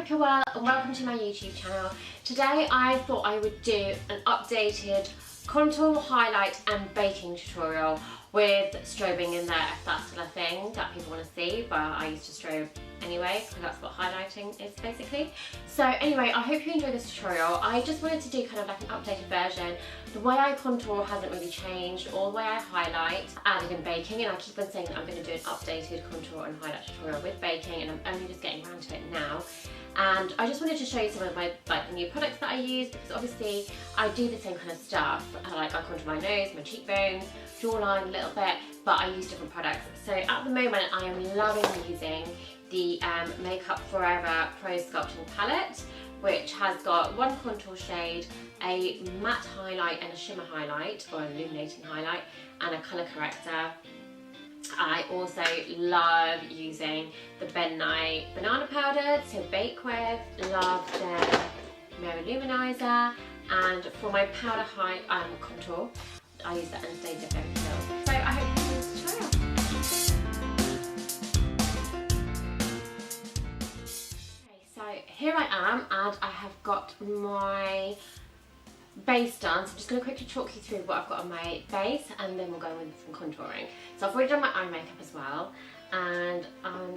hope you're well and welcome to my YouTube channel. Today I thought I would do an updated contour, highlight and baking tutorial with strobing in there, if that's still a thing that people want to see, but I used to strobe anyway because that's what highlighting is basically. So anyway, I hope you enjoy this tutorial. I just wanted to do kind of like an updated version. The way I contour hasn't really changed, or the way I highlight added in baking, and I keep on saying that I'm going to do an updated contour and highlight tutorial with baking, and I'm only just getting around to it now. And I just wanted to show you some of my new products that I use, because obviously I do the same kind of stuff. I contour my nose, my cheekbones, jawline a little bit, but I use different products. So at the moment I am loving using the Makeup Forever Pro Sculpting Palette, which has got one contour shade, a matte highlight and a shimmer highlight, or an illuminating highlight, and a colour corrector. I also love using the Beverley banana powder to bake with, love their Mirror Luminizer, and for my powder contour, I use the Anastasia Beverley. So I hope you enjoy this tutorial. Okay, so here I am, and I have got my base done, so I'm just going to quickly talk you through what I've got on my base, and then we'll go with some contouring. So I've already done my eye makeup as well, and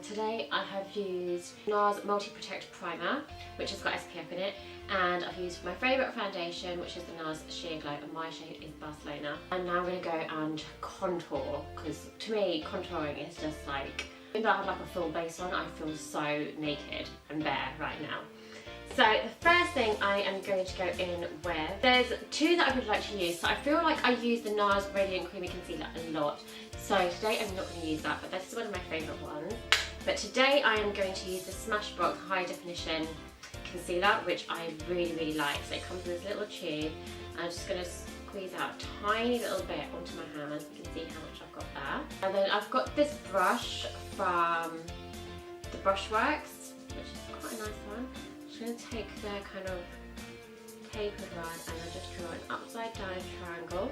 today I have used Nars Multi Protect Primer, which has got SPF in it, and I've used my favourite foundation, which is the Nars Sheer Glow, and my shade is Barcelona. And now I'm going to go and contour, because to me contouring is just like, even though I have like a full base on, I feel so naked and bare right now. So the first thing I am going to go in with, there's two that I would like to use. So I feel like I use the Nars Radiant Creamy Concealer a lot. So today I'm not going to use that, but this is one of my favourite ones. But today I am going to use the Smashbox High Definition Concealer, which I really like. So it comes in this little tube. I'm just going to squeeze out a tiny little bit onto my hand. You can see how much I've got there. And then I've got this brush from the Brushworks, which is quite a nice one. I'm going to take the kind of tapered one, and I just draw an upside down triangle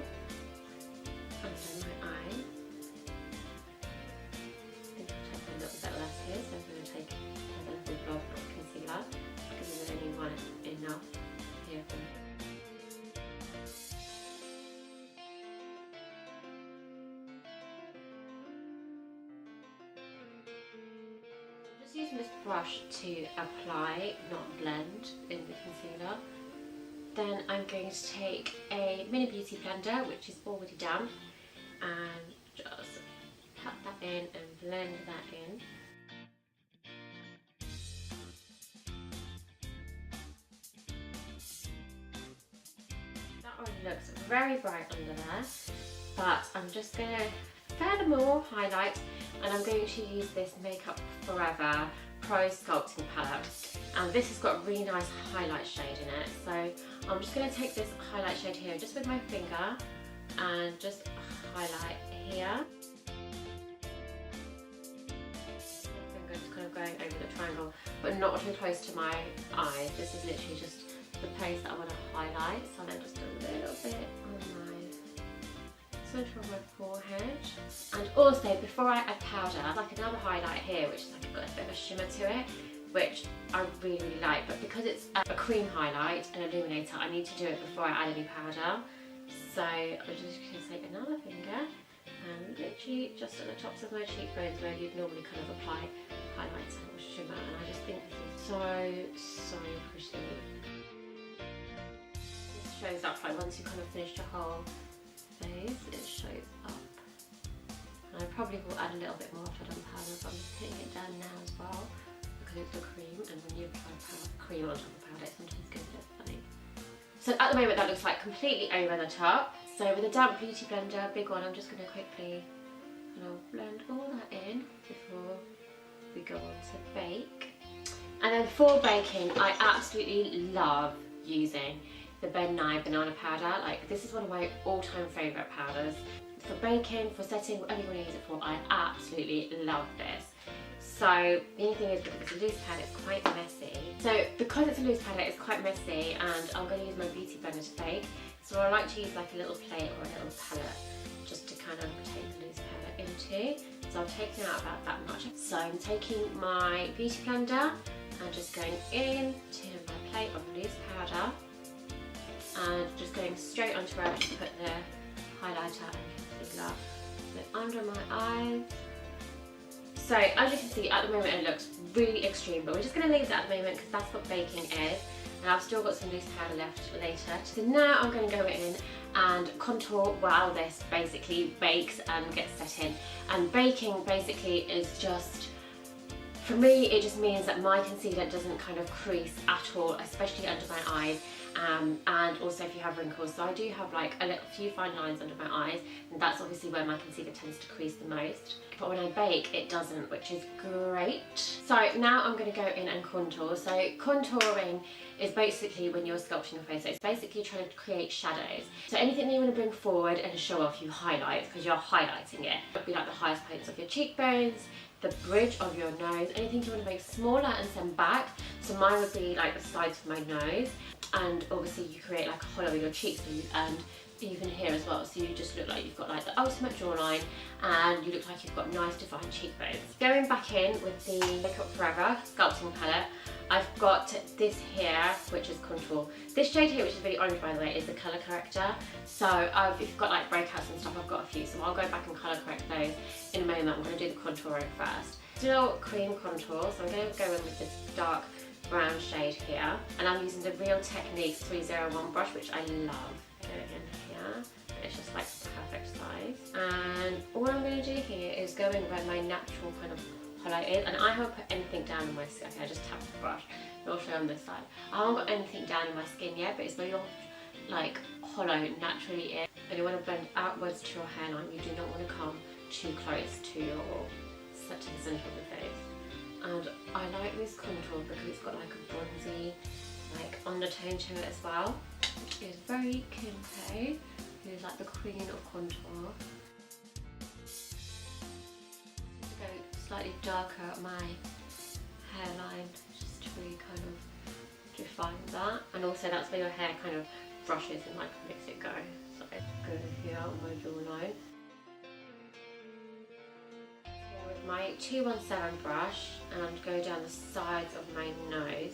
under my eye. I think I'll take a little bit less here, so I'm going to take a little blob of concealer, because there's only one enough here for me. Using this brush to apply, not blend, in the concealer. Then I'm going to take a mini beauty blender, which is already damp, and just pat that in and blend that in. That already looks very bright under there, but I'm just going to furthermore highlight, and I'm going to use this Makeup Forever Pro Sculpting Palette, and this has got a really nice highlight shade in it. So I'm just going to take this highlight shade here just with my finger and just highlight here. My finger just kind of going over the triangle, but not too close to my eyes. This is literally just the place that I want to highlight, so then just a little bit on my center of my forehead. And also, before I add powder, like another highlight here, which is like got a bit of a shimmer to it, which I really like, but because it's a cream highlight and illuminator, I need to do it before I add any powder. So I'm just going to take another finger and literally just at the tops of my cheekbones, where you'd normally kind of apply highlights or shimmer, and I just think this is so pretty. This shows up like once you kind of finished your whole face, it shows up. And I probably will add a little bit more after I've done powder, but I'm just putting it down now as well, because it's the cream, and when you apply cream on top of powder, it sometimes goes a bit funny. So at the moment that looks like completely over the top. So with a damp beauty blender, big one, I'm just going to quickly blend all that in before we go on to bake. And then for baking, I absolutely love using the Beverley banana powder. Like, this is one of my all-time favourite powders. For baking, for setting, whatever you want to use it for, I absolutely love this. So the only thing is, because it's a loose powder, it's quite messy. So because it's a loose powder, it's quite messy, and I'm going to use my beauty blender to bake. So I like to use like a little plate or a little palette just to kind of take the loose powder into. So I'm taking out about that much. So I'm taking my beauty blender and just going in to my plate of loose powder and just going straight onto where I just put the highlighter and concealer. So under my eyes. So as you can see, at the moment it looks really extreme, but we're just going to leave that at the moment because that's what baking is. And I've still got some loose powder left later. So now I'm going to go in and contour while this basically bakes and gets set in. And baking basically is just, for me, it just means that my concealer doesn't kind of crease at all, especially under my eyes. And also if you have wrinkles. So I do have like a few fine lines under my eyes, and that's obviously where my concealer tends to crease the most. But when I bake, it doesn't, which is great. So now I'm going to go in and contour. So contouring is basically when you're sculpting your face. So it's basically trying to create shadows. So anything that you want to bring forward and show off, you highlight, because you're highlighting it. It would be like the highest points of your cheekbones, the bridge of your nose, anything you want to make smaller and send back. So mine would be like the sides of my nose, and obviously you create like a hollow in your cheeks, and even here as well, so you just look like you've got like the ultimate jawline, and you look like you've got nice defined cheekbones. Going back in with the Makeup Forever sculpting palette, I've got this here, which is contour. This shade here, which is really orange by the way, is the colour corrector. So if you've got like breakouts and stuff, I've got a few, so I'll go back and colour correct those in a moment. I'm going to do the contouring first. Still cream contour, so I'm going to go in with this dark brown shade here, and I'm using the Real Techniques 301 brush, which I love. Go in here, and it's just like perfect size. And all I'm going to do here is go in where my natural kind of hollow is, and I haven't put anything down on my skin. Okay, I just tapped the brush. I'll show on this side. I haven't got anything down in my skin yet, but it's where your like hollow naturally is. And you want to blend outwards to your hairline. You do not want to come too close to your centre of the face. And I like this contour because it's got like a bronzy like undertone to it as well. It's very Kim K, who's like the queen of contour. Just go slightly darker at my hairline, just to really kind of define that. And also that's where your hair kind of brushes and like makes it go. So go here on my jawline. With my 217 brush and go down the sides of my nose.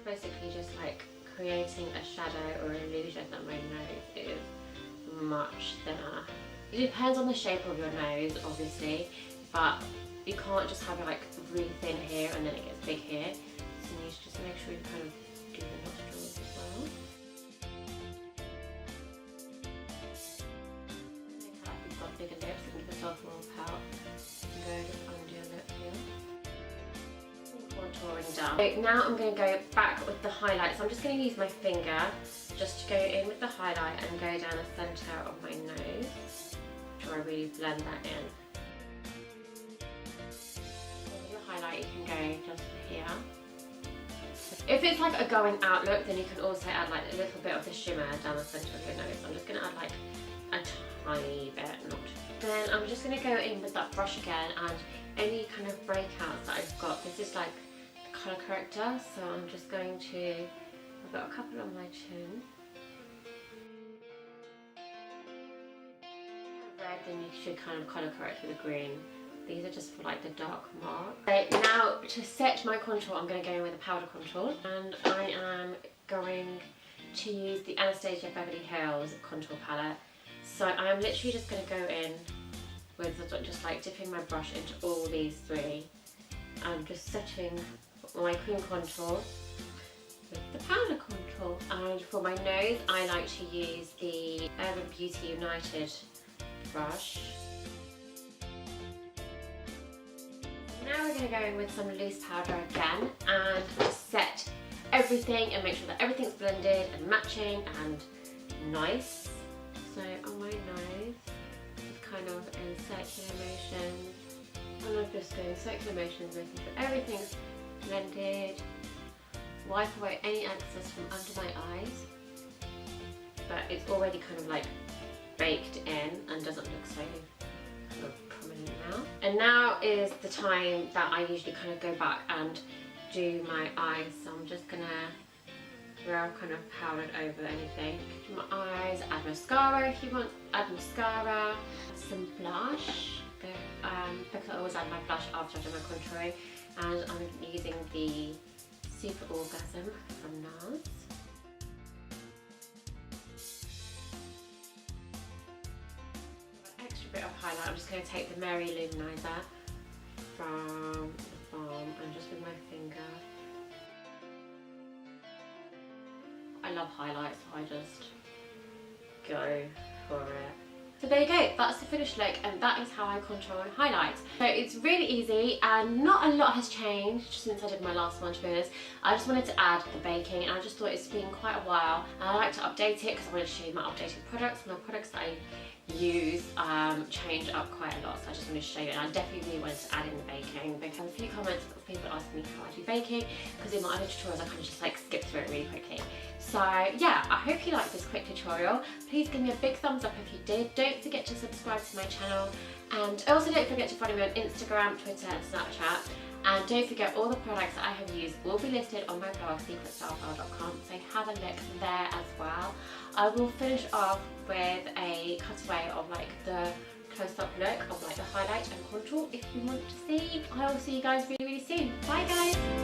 This is basically just like creating a shadow or illusion that my nose is much thinner. It depends on the shape of your nose, obviously, but you can't just have it like really thin here and then it gets big here. So you need to just make sure you kind of do the nostrils as well. You've got bigger lips, and give yourself more pout. And go just under your lip here. Contouring down. So now I'm going to go back with the highlight. So I'm just going to use my finger just to go in with the highlight and go down the centre of my nose. Try to really blend that in. With your highlight you can go just here. If it's like a going out look, then you can also add like a little bit of the shimmer down the centre of your nose. I'm just going to add like a tiny bit, not. Then I'm just going to go in with that brush again, and any kind of breakouts that I've got, this is like the colour corrector, so I'm just going to, I've got a couple on my chin. Red, then you should kind of colour correct with a green. These are just for like the dark mark. So now to set my contour, I'm going to go in with a powder contour, and I am going to use the Anastasia Beverley Hills contour palette. So I'm literally just going to go in with just like dipping my brush into all these three and just setting my cream contour with the powder contour. And for my nose, I like to use the Urban Beauty United brush. Now we're going to go in with some loose powder again and just set everything and make sure that everything's blended and matching and nice. So on my nose, just kind of in circular motions, and I'm just doing circular motions, making sure everything's blended. Wipe away any excess from under my eyes, but it's already kind of like baked in and doesn't look so kind of prominent now. And now is the time that I usually kind of go back and do my eyes, so I'm just gonna, where I've kind of powdered over anything, do my eyes, add mascara if you want, add mascara, some blush, bit because I always add my blush after I've done my contouring, and I'm using the Super Orgasm from Nars. An extra bit of highlight, I'm just going to take the Mary Luminizer from the balm and just with my finger. I love highlights, so I just go for it. So there you go, that's the finished look, and that is how I contour and highlight. So it's really easy and not a lot has changed since I did my last one, to be honest. I just wanted to add the baking, and I just thought it's been quite a while, and I like to update it because I wanted to show you my updated products. My products that I use change up quite a lot, so I just wanted to show you, and I definitely really wanted to add in the baking because a few comments of people asking me how I do baking, because in my other tutorials I kind of just like skip through it really quickly. So yeah, I hope you liked this quick tutorial. Please give me a big thumbs up if you did. Don't forget to subscribe to my channel, and also don't forget to follow me on Instagram, Twitter and Snapchat. And don't forget, all the products that I have used will be listed on my blog, secretstylefile.com, so have a look there as well. I will finish off with a cutaway of like the close-up look of like the highlight and contour if you want to see. I will see you guys really, really soon. Bye guys!